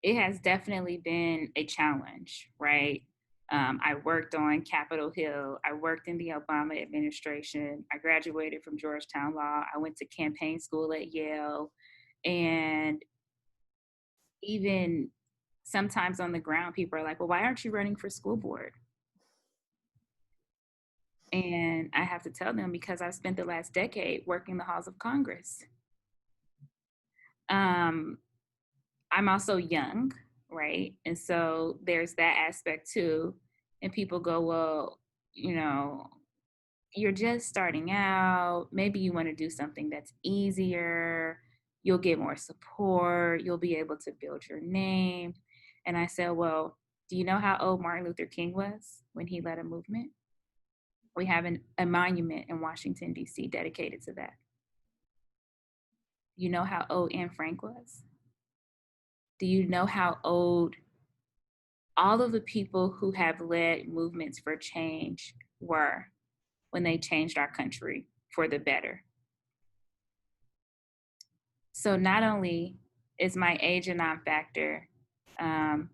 It has definitely been a challenge, right? I worked on Capitol Hill. I worked in the Obama administration. I graduated from Georgetown Law. I went to campaign school at Yale. And even sometimes on the ground, people are like, well, why aren't you running for school board? And I have to tell them because I've spent the last decade working the halls of Congress. Um, I'm also young, right? And so there's that aspect too. And people go, well, you know, you're just starting out. Maybe you want to do something that's easier. You'll get more support. You'll be able to build your name. And I said, well, do you know how old Martin Luther King was when he led a movement? We have a monument in Washington, D.C. dedicated to that. You know how old Anne Frank was? Do you know how old all of the people who have led movements for change were when they changed our country for the better? So not only is my age a non-factor, um,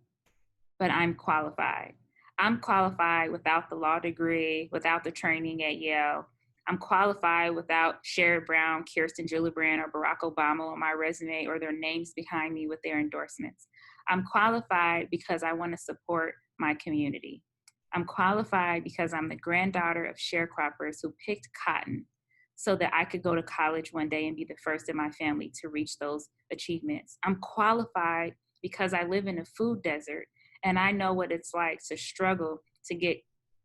but I'm qualified. I'm qualified without the law degree, without the training at Yale. I'm qualified without Sherrod Brown, Kirsten Gillibrand, or Barack Obama on my resume or their names behind me with their endorsements. I'm qualified because I want to support my community. I'm qualified because I'm the granddaughter of sharecroppers who picked cotton so that I could go to college one day and be the first in my family to reach those achievements. I'm qualified because I live in a food desert and I know what it's like to struggle to get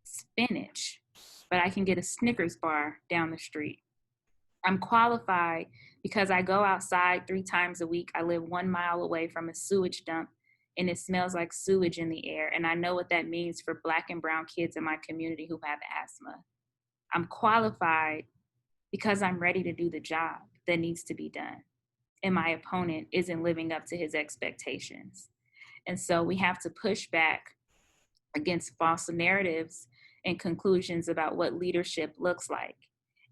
spinach, but I can get a Snickers bar down the street. I'm qualified because I go outside 3 times a week. I live 1 mile away from a sewage dump and it smells like sewage in the air. And I know what that means for Black and brown kids in my community who have asthma. I'm qualified because I'm ready to do the job that needs to be done. And my opponent isn't living up to his expectations. And so we have to push back against false narratives and conclusions about what leadership looks like.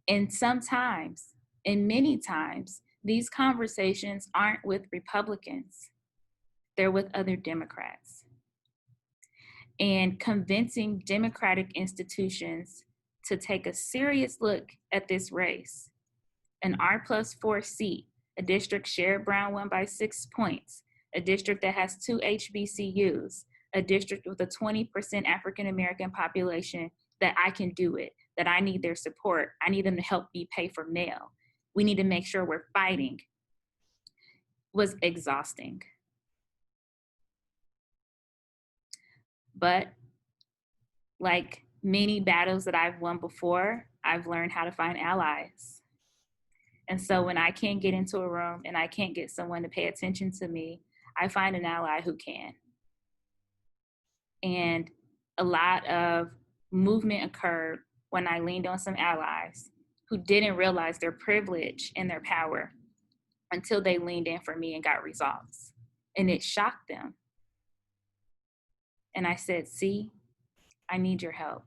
And sometimes, and many times, these conversations aren't with Republicans, they're with other Democrats. And convincing Democratic institutions to take a serious look at this race, an R+4 seat, a district Sherrod Brown won by 6 points, a district that has 2 HBCUs, a district with a 20% African American population, that I can do it, that I need their support. I need them to help me pay for mail. We need to make sure we're fighting, was exhausting. But like many battles that I've won before, I've learned how to find allies. And so when I can't get into a room and I can't get someone to pay attention to me, I find an ally who can. And a lot of movement occurred when I leaned on some allies who didn't realize their privilege and their power until they leaned in for me and got results. And it shocked them. And I said, see, I need your help.